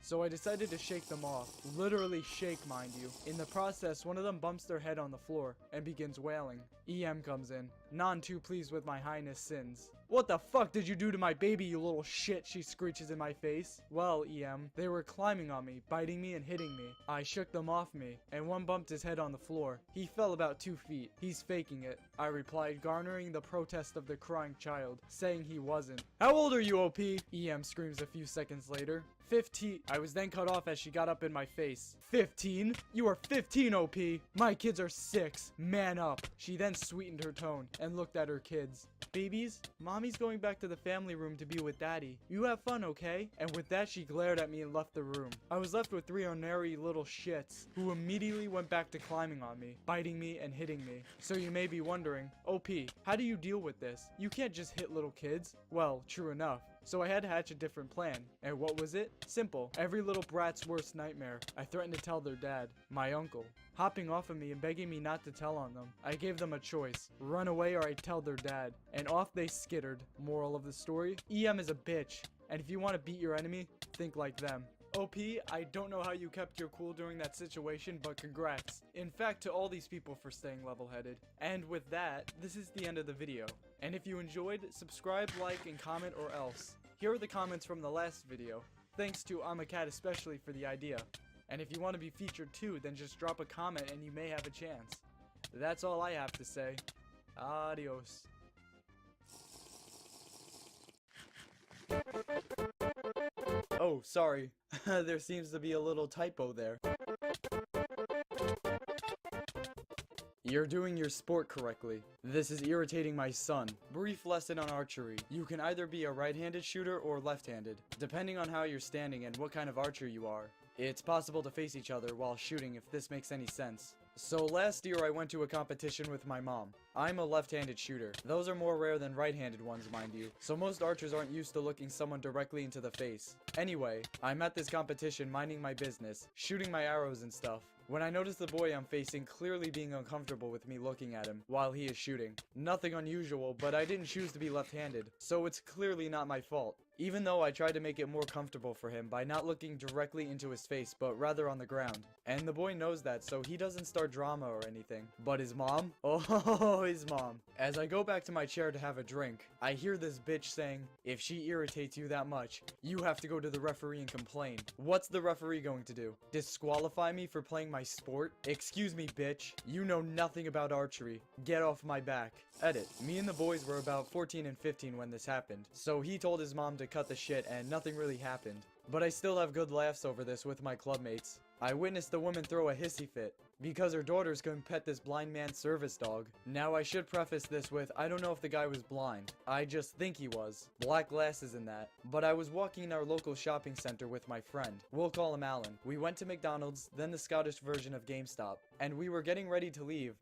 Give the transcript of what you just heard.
So I decided to shake them off. Literally shake, mind you. In the process, one of them bumps their head on the floor and begins wailing. EM comes in, none too pleased with my highness sins. "What the fuck did you do to my baby, you little shit?" she screeches in my face. "Well, EM, they were climbing on me, biting me and hitting me. I shook them off me, and one bumped his head on the floor. He fell about 2 feet. He's faking it," I replied, garnering the protest of the crying child, saying he wasn't. "How old are you, OP?" EM screams a few seconds later. 15. I was then cut off as she got up in my face. 15? You are 15, OP. My kids are 6. Man up. She then sweetened her tone and looked at her kids. "Babies, mommy's going back to the family room to be with daddy. You have fun, okay?" And with that, she glared at me and left the room. I was left with 3 ordinary little shits who immediately went back to climbing on me, biting me and hitting me. So you may be wondering, OP, how do you deal with this? You can't just hit little kids. Well, true enough. So I had to hatch a different plan. And what was it? Simple. Every little brat's worst nightmare. I threatened to tell their dad, my uncle, hopping off of me and begging me not to tell on them. I gave them a choice. Run away or I tell their dad. And off they skittered. Moral of the story? EM is a bitch. And if you want to beat your enemy, think like them. OP, I don't know how you kept your cool during that situation, but congrats. In fact, to all these people for staying level-headed. And with that, this is the end of the video. And if you enjoyed, subscribe, like, and comment or else. Here are the comments from the last video. Thanks to Amacat especially for the idea. And if you want to be featured too, then just drop a comment and you may have a chance. That's all I have to say. Adios. Oh, sorry. There seems to be a little typo there. You're doing your sport correctly. This is irritating my son. Brief lesson on archery. You can either be a right-handed shooter or left-handed, depending on how you're standing and what kind of archer you are. It's possible to face each other while shooting if this makes any sense. So last year I went to a competition with my mom. I'm a left-handed shooter. Those are more rare than right-handed ones, mind you. So most archers aren't used to looking someone directly into the face. Anyway, I'm at this competition minding my business, shooting my arrows and stuff, when I notice the boy I'm facing clearly being uncomfortable with me looking at him while he is shooting. Nothing unusual, but I didn't choose to be left-handed, so it's clearly not my fault. Even though I tried to make it more comfortable for him by not looking directly into his face, but rather on the ground. And the boy knows that, so he doesn't start drama or anything. But his mom? Oh, his mom. As I go back to my chair to have a drink, I hear this bitch saying, "If she irritates you that much, you have to go to the referee and complain." What's the referee going to do? Disqualify me for playing my sport? Excuse me, bitch. You know nothing about archery. Get off my back. Edit. Me and the boys were about 14 and 15 when this happened, so he told his mom to cut the shit and nothing really happened. But I still have good laughs over this with my clubmates. I witnessed the woman throw a hissy fit because her daughters couldn't pet this blind man's service dog. Now I should preface this with, I don't know if the guy was blind. I just think he was. Black glasses and that. But I was walking in our local shopping center with my friend. We'll call him Alan. We went to McDonald's, then the Scottish version of GameStop. And we were getting ready to leave.